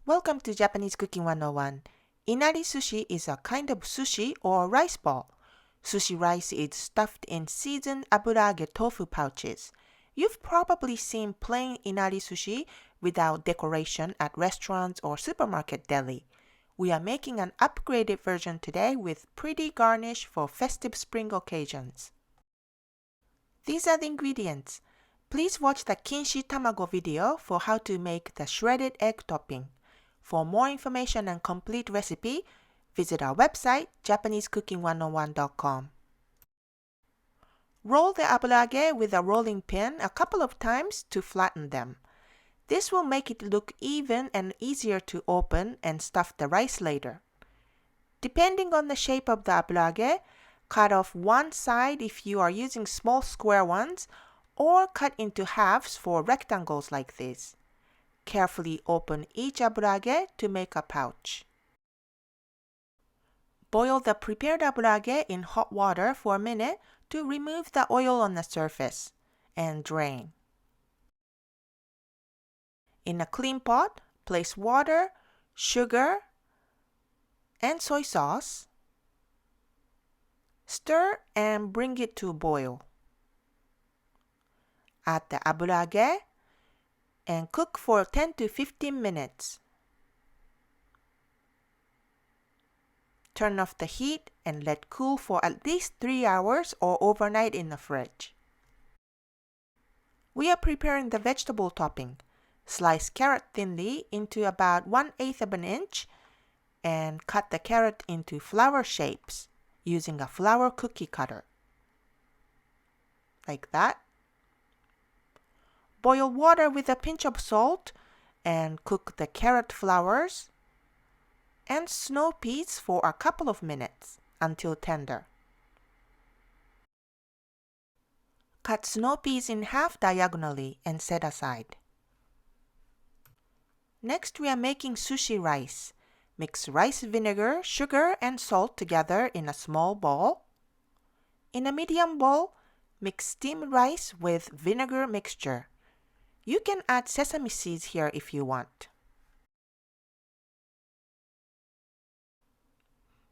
Welcome to Japanese Cooking 101. Inari Sushi is a kind of sushi or rice ball. Sushi rice is stuffed in seasoned Aburaage tofu pouches. You've probably seen plain Inari Sushi without decoration at restaurants or supermarket deli. We are making an upgraded version today with pretty garnish for festive spring occasions. These are the ingredients. Please watch the kinshi tamago video for how to make the shredded egg topping. For more information and complete recipe, visit our website japanesecooking101.com. Roll the aburaage with a rolling pin a couple of times to flatten them. This will make it look even and easier to open and stuff the rice later. Depending on the shape of the aburaage, cut off one side if you are using small square ones, or cut into halves for rectangles like this. Carefully open each aburaage to make a pouch. Boil the prepared aburaage in hot water for a minute to remove the oil on the surface and drain. In a clean pot, place water, sugar, and soy sauce. Stir and bring it to a boil. Add the aburaage and cook for 10 to 15 minutes. Turn off the heat and let cool for at least 3 hours or overnight in the fridge. We are preparing the vegetable topping. Slice carrot thinly into about 1/8 of an inch and cut the carrot into flower shapes using a flower cookie cutter. Like that. Boil water with a pinch of salt and cook the carrot flowers and snow peas for a couple of minutes until tender. Cut snow peas in half diagonally and set aside. Next, we are making sushi rice. Mix rice vinegar, sugar, and salt together in a small bowl. In a medium bowl, mix steamed rice with vinegar mixture. You can add sesame seeds here if you want.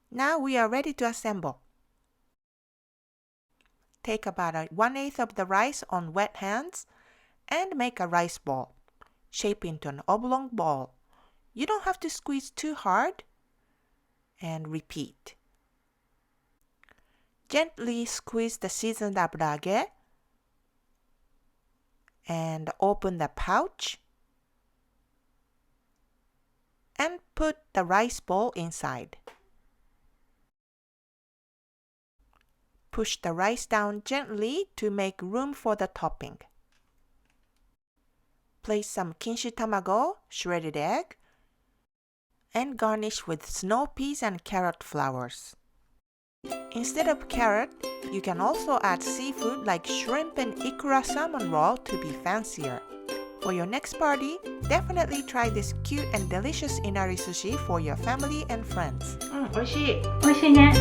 Now we are ready to assemble. Take about 1/8 of the rice on wet hands and make a rice ball. Shape into an oblong ball. You don't have to squeeze too hard. And repeat. Gently squeeze the seasoned aburaage and open the pouch and put the rice ball inside. Push the rice down gently to make room for the topping. Place some kinshi tamago, shredded egg, and garnish with snow peas and carrot flowers. Instead of carrot, you can also add seafood like shrimp and ikura salmon roll to be fancier. For your next party, definitely try this cute and delicious Inari Sushi for your family and friends. 美味しい。美味しいね。